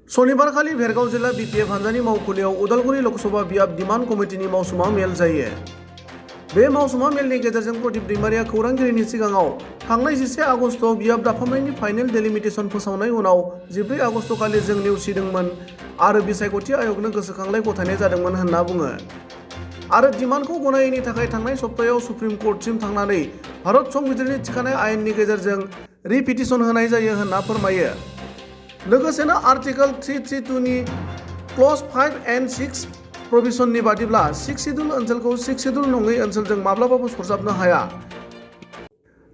शनिबारखालि भेरगाव जिल्ला बिपिएफ हान्जानि मावखुलियाव Udalguri Lok Sabha बियाब demand कमिटिनि मावसुमा mail जायो। बे मावसुमा मेलनि गेजेरजों प्रदीप दैमारिया खौरांगिरिनि सिगाङाव थांनाय 11 आगस्टआव बियाब दाफामनायनि फाइनेल डेलिमिटेसन फोसावनाय उनाव 14 आगस्टखालि जों नेवसिदोंमोन आरो बिसायख'थि आय'गनो गोसोखांलाय गथायनाय जादोंमोन होनना बुङो। आरो डिमान्डखौ गनायैनि थाखाय थांनाय सप्तायाव सुप्रिम कोर्टसिम थांनानै भारत संबिजिरनि थिखानाय आयेननि गेजेरजों रिपिटिसन होनाय जायो होनना फोरमायो। लोगोसेनो आर्टिकल 332 नि क्लज 5 एन्ड 6 प्रभिजननि बादिब्ला 6 शिड्युल ओनसोलखौ 6 शिड्युल नङै ओनसोलजों माब्लाबाबो सरजाबनो हाया।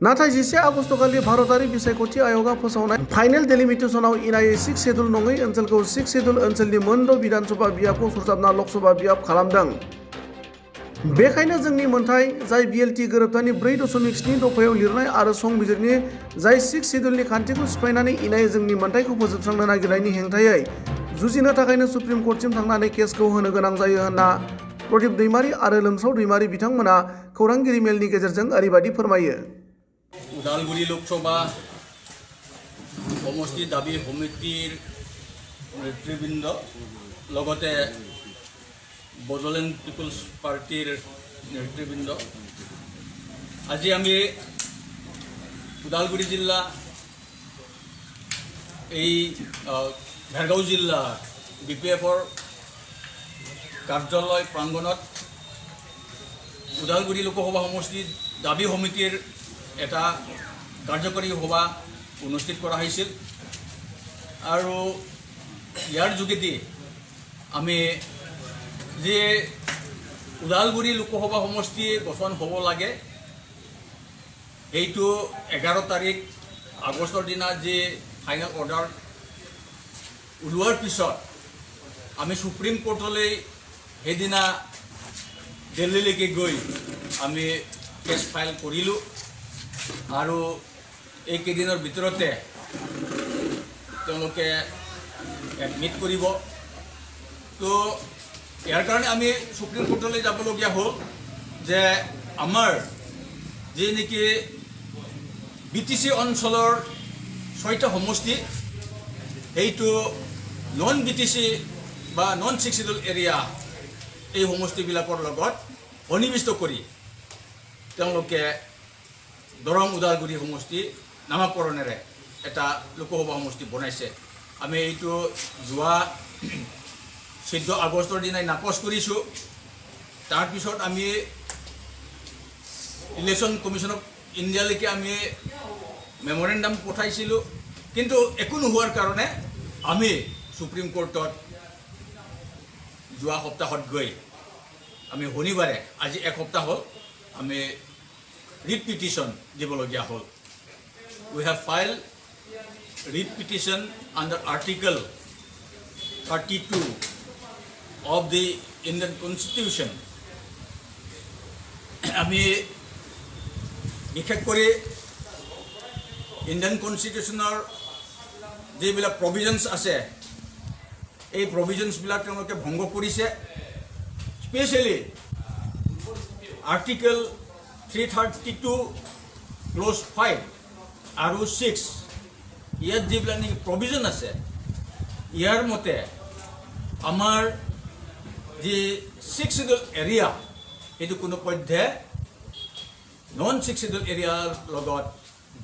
नाथाय 11 आगस्टखालि भारतारि बिसायख'थि आय'गआ फोसावनाय फाइनेल डेलिमिटेसनाव इनायै 6 शिड्युल नङै ओनसोलखौ 6 शिड्युल ओनसोलनि मोनद' बिधानसभा बियाबखौ सरजाबना लकसभा बियाब खालामदों। बेखायनो जोंनि मोनथाय जाय बिएलटि गोरोबथानि 4.7 दफायाव लिरनाय आरो संबिजिरनि जाय 6 शिड्युलनि खान्थिखौ सिफायनानै इनायै जोंनि मोनथायखौ फोजोबस्रांनो नागिरनायनि हेंथायै जुजिनो थाखायनो सुप्रिम कोर्टसिम थांनानै केसखौ होनो गोनां जायो होनना प्रदीप दैमारि आरो लोमसाव दैमारि बिथांमोना खौरांगिरि मेलनि गेजेरजों ओरैबायदि फोरमायो। उदालगुरि लोकसभा समष्टि दाबी समितिर नेतृबृंद लगते बडोलेण्ड पिपल्स पार्टीर नेतृबृंद आज आमी उदालगुरि जिल्ला भेरगाव जिल्ला बिपिएफर कार्यालय प्रांगणत उदालगुरि लोकसभा समष्टि दाबी समितिर এটা কাৰ্যকৰী সভা অনুষ্ঠিত কৰা হৈছিল আৰু ইয়াৰ যোগেদি আমি যে উদালগুৰি লোকসভা সমষ্টি গঠন হ'ব লাগে এইটো 11 তাৰিখ আগষ্টৰ দিনা যে ফাইনেল অৰ্ডাৰ ওলোৱাৰ পিছত আমি সুপ্ৰিম কোৰ্টলৈ সেইদিনা দিল্লীলৈকে গৈ আমি কেছ ফাইল কৰিলোঁ আৰু এইকেইদিনৰ ভিতৰতে তেওঁলোকে এডমিট কৰিব। তো ইয়াৰ কাৰণে আমি সুপ্ৰিম কোৰ্টলৈ যাবলগীয়া হ'ল যে আমাৰ যি নেকি বিটিচি অঞ্চলৰ 6টা সমষ্টি এইটো নন বিটিচি বা নন 6 শিডিউল এৰিয়া এই সমষ্টিবিলাকৰ লগত সন্নিৱিষ্ট কৰি তেওঁলোকে দৰং উদালগুৰি সমষ্টি নামকৰণেৰে এটা লোকসভা সমষ্টি বনাইছে। আমি এইটো যোৱা 14 আগষ্টৰ দিনাই নাকচ কৰিছোঁ। তাৰপিছত আমি ইলেকশ্যন কমিশ্যন অফ ইণ্ডিয়ালৈকে আমি মেমৰেণ্ডাম পঠাইছিলোঁ, কিন্তু একো নোহোৱাৰ কাৰণে আমি সুপ্ৰিম কোৰ্টত যোৱা সপ্তাহত গৈ আমি শনিবাৰে আজি এক সপ্তাহ হ'ল আমি writ petition দিবলগীয়া হ'ল। We have filed writ petition under Article 32 of the Indian Constitution. আমি বিশেষ কৰি ইণ্ডিয়ান কনষ্টিটিউশ্যনৰ যিবিলাক প্ৰভিজনছ আছে এই প্ৰভিজনছবিলাক তেওঁলোকে ভংগ কৰিছে। স্পেচিয়েলি আৰ্টিকল 332 ক্লজ 5 আৰু 6 ইয়াত যিবিলাক নেকি প্ৰভিজন আছে ইয়াৰ মতে আমাৰ যি 6 শিডিউল এৰিয়া এইটো কোনো পধ্যে নন 6 শিডিউল এৰিয়াৰ লগত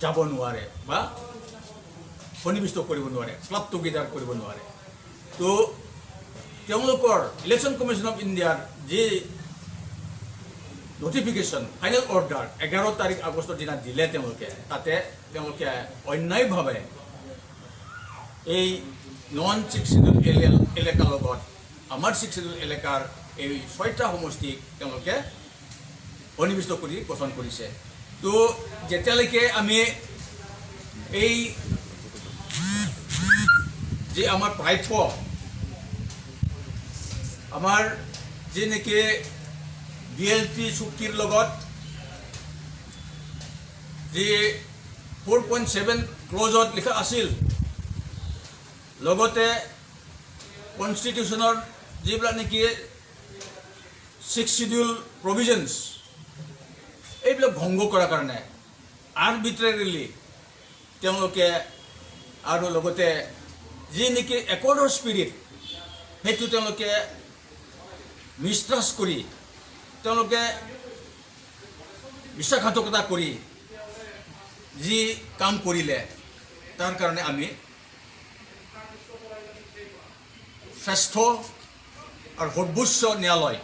যাব নোৱাৰে বা সন্নিৱিষ্ট কৰিব নোৱাৰে, ক্লাব টুগেডাৰ কৰিব নোৱাৰে। তো তেওঁলোকৰ ইলেকশ্যন কমিশ্যন অফ ইণ্ডিয়াৰ যি নটিফিকেশ্যন ফাইনেল অৰ্ডাৰ 11 তাৰিখ আগষ্টৰ দিনা দিলে তাতে তেওঁলোকে অন্যায়ভাৱে এই নন 6 শিডিউল এলেকাৰ লগত আমাৰ 6 শিডিউল এলেকাৰ এই 6টা সমষ্টিক তেওঁলোকে সন্নিৱিষ্ট কৰি গঠন কৰিছে। তো যেতিয়ালৈকে আমি এই যে আমাৰ প্ৰাপ্য আমাৰ যি নেকি বিএলটি চুক্তিৰ লগত যি 4.7 ক্লজত লিখা আছিল, লগতে কনষ্টিটিউশ্যনৰ যিবিলাক নেকি 6 শিডিউল প্ৰভিজনছ এইবিলাক ভংগ কৰাৰ কাৰণে আৰ্বিট্ৰেৰিলি তেওঁলোকে আৰু লগতে যি নেকি একৰ্ডৰ স্পিৰিট সেইটো তেওঁলোকে মিছট্ৰাষ্ট কৰি তেওঁলোকে বিশ্বাসঘাতকতা কৰি যি কাম কৰিলে তাৰ কাৰণে আমি শ্ৰেষ্ঠ আৰু সৰ্বোচ্চ ন্যায়ালয়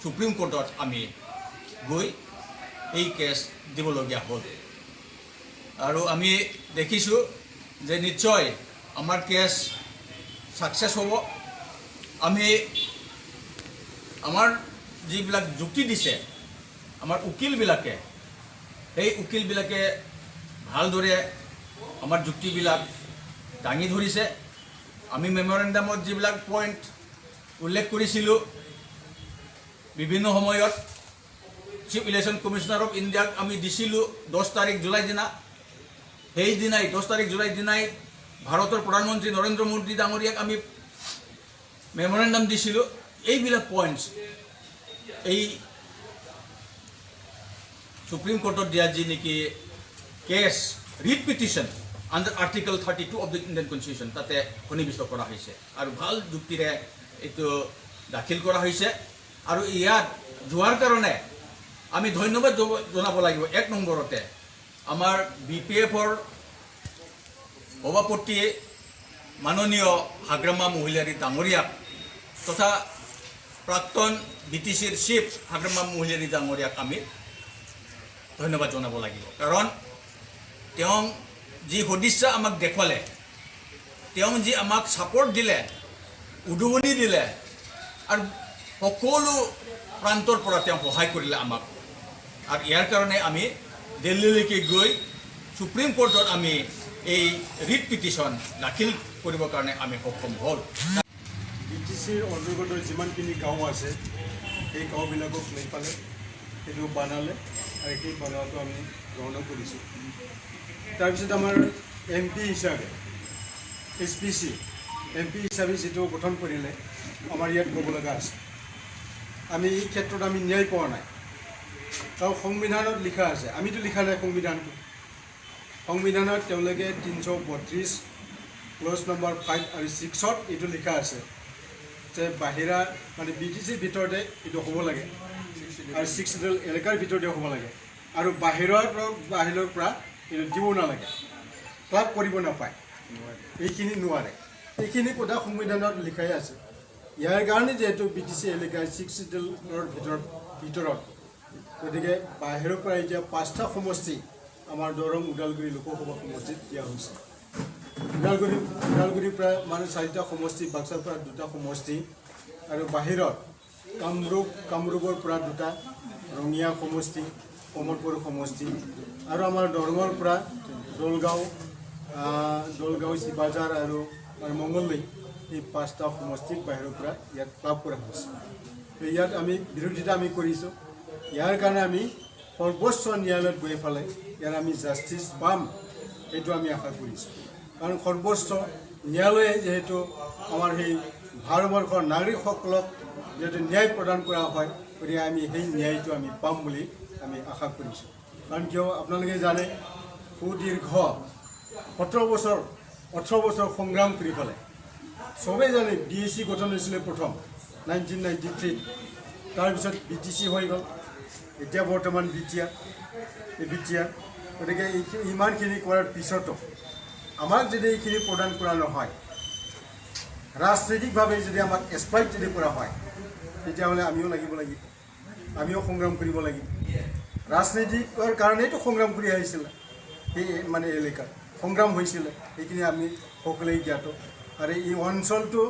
সুপ্ৰিম কোৰ্টত আমি গৈ এই কেছ দিবলগীয়া হ'ল আৰু আমি দেখিছোঁ যে নিশ্চয় আমাৰ কেছ ছাকচেছ হ'ব আমি আমাৰ যিবিলাক যুক্তি দিছে আমাৰ উকিলবিলাকে সেই উকিলবিলাকে ভালদৰে আমাৰ যুক্তিবিলাক দাঙি ধৰিছে আমি মেমৰেণ্ডামত যিবিলাক পইণ্ট উল্লেখ কৰিছিলোঁ বিভিন্ন সময়ত চিফ ইলেকশ্যন কমিশ্যনাৰ অফ ইণ্ডিয়াক আমি দিছিলোঁ 10 তাৰিখ জুলাই দিনা সেইদিনাই 10 তাৰিখ জুলাই দিনাই ভাৰতৰ প্ৰধানমন্ত্ৰী নৰেন্দ্ৰ মোদী ডাঙৰীয়াক আমি মেমৰেণ্ডাম দিছিলোঁ এইবিলাক পইণ্টছ এই সুপ্ৰিম কোৰ্টত দিয়া যি নেকি case writ petition under article 32 of the Indian constitution তাতে সন্নিৱিষ্ট কৰা হৈছে আৰু ভাল যুক্তিৰে এইটো দাখিল কৰা হৈছে আৰু ইয়াত যোৱাৰ কাৰণে আমি ধন্যবাদ জনাব লাগিব এক নম্বৰতে আমাৰ BPFৰ সভাপতি মাননীয় হাগ্ৰামা মহিলাৰী ডাঙৰীয়াক তথা প্ৰাক্তন BTCৰ চিফ হাগ্ৰামা মহিলাৰী ডাঙৰীয়াক আমি ধন্যবাদ জনাব লাগিব কাৰণ তেওঁ যি সদিচ্ছা আমাক দেখুৱালে তেওঁ যি আমাক ছাপৰ্ট দিলে উদগনি দিলে আৰু সকলো প্ৰান্তৰ পৰা তেওঁ সহায় কৰিলে আমাক আৰু ইয়াৰ কাৰণে আমি দিল্লীলৈকে গৈ সুপ্ৰিম কোৰ্টত আমি এই ৰিট পিটিশ্যন দাখিল কৰিবৰ কাৰণে আমি সক্ষম হ'ল BTCৰ অন্তৰ্গত যিমানখিনি গাঁও আছে সেই গাঁওবিলাকক লৈ পেলাই সেইটো বনালে আৰু সেই বনোৱাটো আমি গ্ৰহণ কৰিছোঁ তাৰপিছত আমাৰ MP হিচাপে SPC MP হিচাপে যিটো গঠন কৰিলে আমাৰ ইয়াত ক'ব লগা আছে আমি এই ক্ষেত্ৰত আমি ন্যায় পোৱা নাই কাৰণ সংবিধানত লিখা আছে আমিতো লিখা নাই সংবিধানত তেওঁলোকে 332 ক্লজ নম্বৰ 5 আৰু 6ত এইটো লিখা আছে যে বাহিৰা মানে BTCৰ ভিতৰতে এইটো হ'ব লাগে আৰু 6 শিডিউল এলেকাৰ ভিতৰতে হ'ব লাগে আৰু বাহিৰৰ পৰা এইটো দিব নালাগে ক্লাব কৰিব নাপায় এইখিনি নোৱাৰে এইখিনি কথা সংবিধানত লিখাই আছে ইয়াৰ কাৰণে যিহেতু BTC এলেকাৰ 6 শিডিউলৰ ভিতৰত গতিকে বাহিৰৰ পৰা এতিয়া 5টা সমষ্টি আমাৰ দৰং ওদালগুৰি লোকসভা সমষ্টিত দিয়া হৈছে ওদালগুৰিৰ পৰা মানে 4টা সমষ্টি বাক্সাৰ পৰা 2টা সমষ্টি আৰু বাহিৰত কামৰূপৰ পৰা 2টা ৰঙিয়া সমষ্টি কমলপুৰ সমষ্টি আৰু আমাৰ দৰঙৰ পৰা দলগাঁও শিৱাজাৰ আৰু মংগলদৈ এই 5টা সমষ্টিক বাহিৰৰ পৰা ইয়াত ক্লাব কৰা হৈছে ইয়াত আমি বিৰোধিতা আমি কৰিছোঁ ইয়াৰ কাৰণে আমি সৰ্বোচ্চ ন্যায়ালয়ত গৈ পেলাই ইয়াৰ আমি জাষ্টিচ পাম এইটো আমি আশা কৰিছোঁ কাৰণ সৰ্বোচ্চ ন্যায়ালয়ে যিহেতু আমাৰ সেই ভাৰতবৰ্ষৰ নাগৰিকসকলক যিহেতু ন্যায় প্ৰদান কৰা হয় গতিকে আমি সেই ন্যায়টো আমি পাম বুলি আমি আশা কৰিছোঁ কাৰণ কিয় আপোনালোকে জানে সুদীৰ্ঘ 18 বছৰ সংগ্ৰাম কৰি পেলাই চবেই জানে BAC গঠন হৈছিলে প্ৰথম 1993 তাৰপিছত BTC হৈ গ'ল এতিয়া বৰ্তমান বিটিয়া গতিকে ইমানখিনি কৰাৰ পিছতো আমাক যদি এইখিনি প্ৰদান কৰা নহয় ৰাজনৈতিকভাৱে যদি আমাক এক্সপ্লইট যদি কৰা হয় তেতিয়াহ'লে আমিও আমিও সংগ্ৰাম কৰিব লাগিব ৰাজনীতিকৰ কাৰণেইতো সংগ্ৰাম কৰি আহিছিলে সেই মানে এলেকাত সংগ্ৰাম হৈছিলে সেইখিনি আমি সকলোৱে জ্ঞাত আৰু এই অঞ্চলটো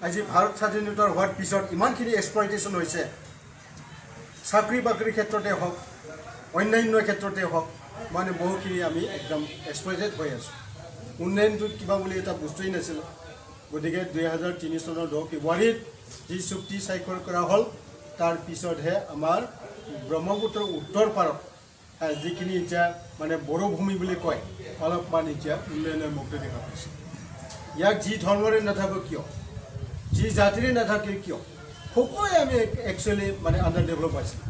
আজি ভাৰত স্বাধীনতা হোৱাৰ পিছত ইমানখিনি এক্সপ্লইটেশ্যন হৈছে চাকৰি বাকৰিৰ ক্ষেত্ৰতে হওক অন্যান্য ক্ষেত্ৰতে হওক মানে বহুখিনি আমি একদম এক্সপ্লইটেড হৈ আছোঁ উন্নয়নটো কিবা বুলি এটা বস্তুৱেই নাছিলে গতিকে 2003 চনৰ 10 ফেব্ৰুৱাৰীত যি চুক্তি স্বাক্ষৰ কৰা হ'ল তাৰ পিছতহে আমাৰ ব্ৰহ্মপুত্ৰৰ উত্তৰ পাৰত যিখিনি এতিয়া মানে বড়োভূমি বুলি কয় অলপমান এতিয়া উন্নয়নৰ মুক্ত দেখা পাইছে ইয়াক যি ধৰ্মৰে নাথাকক কিয় যি জাতিৰে নাথাকে কিয় সকলোৱে আমি একচুৱেলি মানে আণ্ডাৰ ডেভেলপ আছিলোঁ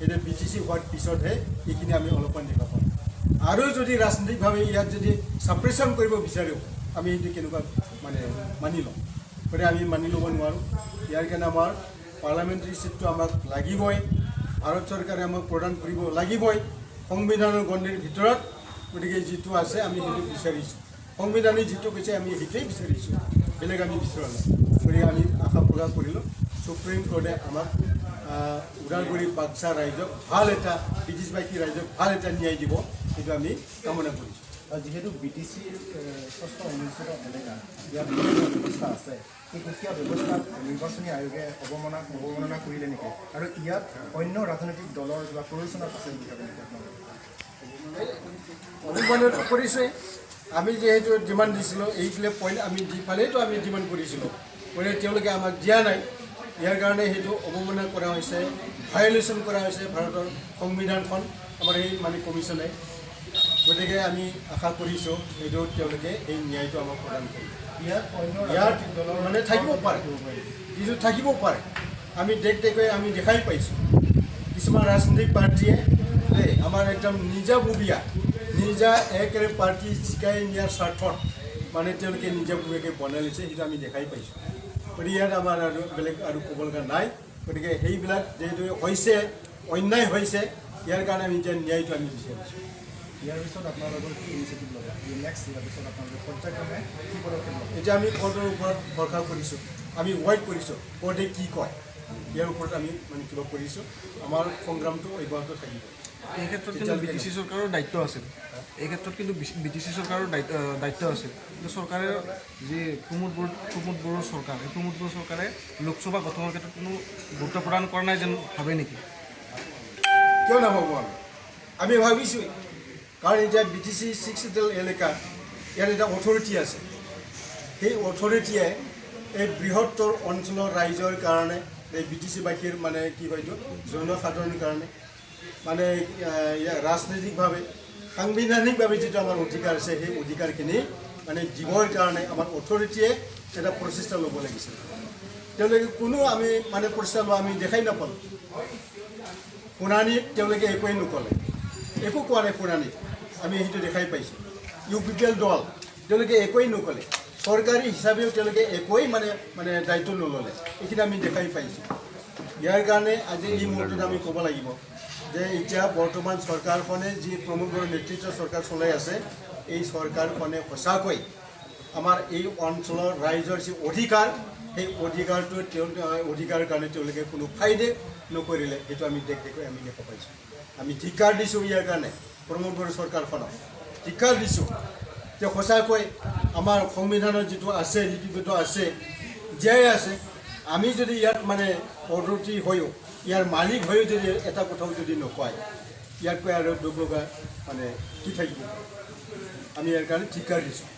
এতিয়া BTC হোৱাৰ পিছতহে এইখিনি আমি অলপমান দেখা পাওঁ আৰু যদি ৰাজনৈতিকভাৱে ইয়াত যদি ছাপ্ৰেশ্যন কৰিব বিচাৰোঁ আমি এইটো কেনেকুৱা মানে মানে মানি লওঁ গতিকে আমি মানি ল'ব নোৱাৰোঁ ইয়াৰ কাৰণে আমাৰ পাৰ্লামেণ্টাৰী ছিটটো আমাক লাগিবই ভাৰত চৰকাৰে আমাক প্ৰদান কৰিব লাগিবই সংবিধানৰ গণ্ডিৰ ভিতৰত গতিকে যিটো আছে আমি সেইটো বিচাৰিছোঁ সংবিধানে যিটো কৈছে আমি সেইটোৱেই বিচাৰিছোঁ বেলেগ আমি বিচৰা নাই গতিকে আমি আশা প্ৰকাশ কৰিলোঁ সুপ্ৰিম কোৰ্টে আমাক ওদালগুৰি বাক্সা ৰাইজক ভাল এটা ব্ৰিটিছবাসী ৰাইজক ভাল এটা ন্যায় দিব সেইটো আমি কামনা কৰিছোঁ যিহেতু BTCৰ ষষ্ঠ অনুষ্ঠিত এলেকা ইয়াত বিভিন্ন ব্যৱস্থা আছে এই সুকীয়া ব্যৱস্থাত নিৰ্বাচনী আয়োগে অৱমাননা কৰিলে নেকি আৰু ইয়াত অন্য ৰাজনৈতিক দলৰ কিবা প্ৰৰোচনা আছে বুলি ভাবে নেকি অৱমাননাটো কৰিছে আমি যিহেতু ডিমাণ্ড দিছিলোঁ এইফালে পইণ্ট আমি যিফালেইতো আমি ডিমাণ্ড কৰিছিলোঁ গতিকে তেওঁলোকে আমাক দিয়া নাই ইয়াৰ কাৰণে সেইটো অৱমাননা কৰা হৈছে ভায়লেশ্যন কৰা হৈছে ভাৰতৰ সংবিধানখন আমাৰ এই মানে কমিশ্যনে গতিকে আমি আশা কৰিছোঁ সেইটো তেওঁলোকে এই ন্যায়টো আমাক প্ৰদান কৰিব ইয়াত দলৰ মানে থাকিব পাৰে কিছু থাকিব পাৰে আমি দেশকৈ আমি দেখাই পাইছোঁ কিছুমান ৰাজনৈতিক পাৰ্টীয়ে আমাৰ একদম নিজাববীয়া নিজা একেবাৰে পাৰ্টী জিকাই নিয়াৰ স্বাৰ্থত মানে তেওঁলোকে নিজাববীয়াকৈ বনাই লৈছে সেইটো আমি দেখাই পাইছোঁ গতিকে ইয়াত আমাৰ আৰু বেলেগ আৰু ক'ব লগা নাই গতিকে সেইবিলাক যিহেতু হৈছে অন্যায় হৈছে ইয়াৰ কাৰণে আমি এতিয়া ন্যায়টো আমি বিচাৰিছোঁ ইয়াৰ পিছত আপোনালোকৰ কি ইনিচিয়েটিভ ল'ব নেক্সট ইয়াৰ পিছত আপোনালোকে পৰ্যায়ক্ৰমে কি পদক্ষেপ ল'ব এতিয়া আমি কোৰ্টৰ ওপৰত ভৰসা কৰিছোঁ আমি ৱেইট কৰিছোঁ কোৰ্টে কি কয় ইয়াৰ ওপৰত আমি মানে কিবা কৰিছোঁ আমাৰ সংগ্ৰামটো অব্যাহত থাকিব এই ক্ষেত্ৰত কিন্তু BTC চৰকাৰৰ দায়িত্ব আছিল এই ক্ষেত্ৰত কিন্তু BTC চৰকাৰৰ দায়িত্ব আছিল কিন্তু চৰকাৰে যি প্ৰমোদ বড়োৰ চৰকাৰ এই প্ৰমোদ বড়ো চৰকাৰে লোকসভা গঠনৰ ক্ষেত্ৰত কোনো গুৰুত্ব প্ৰদান কৰা নাই যেন ভাবে নেকি কিয় নাভাবোঁ আমি ভাবিছোঁ কাৰণ এতিয়া BTC 6 এলেকা ইয়াত এটা অথৰিটি আছে সেই অথৰিটিয়ে এই বৃহত্তৰ অঞ্চলৰ ৰাইজৰ কাৰণে এই BTCবাসীৰ মানে কি কয় এইটো জনসাধাৰণৰ কাৰণে মানে ৰাজনৈতিকভাৱে সাংবিধানিকভাৱে যিটো আমাৰ অধিকাৰ আছে সেই অধিকাৰখিনি মানে দিবৰ কাৰণে আমাৰ অথৰিটিয়ে এটা প্ৰচেষ্টা ল'ব লাগিছিল তেওঁলোকে কোনো আমি মানে প্ৰচেষ্টা লোৱা আমি দেখাই নাপালোঁ শুনানিত তেওঁলোকে একোৱেই নক'লে একো কোৱা নাই শুনানিত আমি সেইটো দেখাই পাইছোঁ UPPL দল তেওঁলোকে একোৱেই নক'লে চৰকাৰী হিচাপেও তেওঁলোকে একোৱেই মানে দায়িত্ব নল'লে এইখিনি আমি দেখাই পাইছোঁ ইয়াৰ কাৰণে আজি এই মুহূৰ্তত আমি ক'ব লাগিব যে এতিয়া বৰ্তমান চৰকাৰখনে যি প্ৰমোদ বড়োৰ নেতৃত্বৰ চৰকাৰ চলাই আছে এই চৰকাৰখনে সঁচাকৈ আমাৰ এই অঞ্চলৰ ৰাইজৰ যি অধিকাৰ সেই অধিকাৰটো অধিকাৰৰ কাৰণে তেওঁলোকে কোনো ফাইদে নকৰিলে সেইটো আমি দেখুৱাই আমি দেখা পাইছোঁ আমি ধিক্কাৰ দিছোঁ ইয়াৰ কাৰণে প্ৰমোদ বড়ো চৰকাৰখনক ধিক্কাৰ দিছোঁ যে সঁচাকৈ আমাৰ সংবিধানত যিটো আছে লিপিবদ্ধ আছে জীয়াই আছে আমি যদি ইয়াত মানে অথৰিটি হৈও ইয়াৰ মালিক হৈও যদি এটা কথাও যদি নকয় ইয়াতকৈ আৰু দুখ লগা মানে কি থাকিব আমি ইয়াৰ কাৰণে ধিক্কাৰ দিছোঁ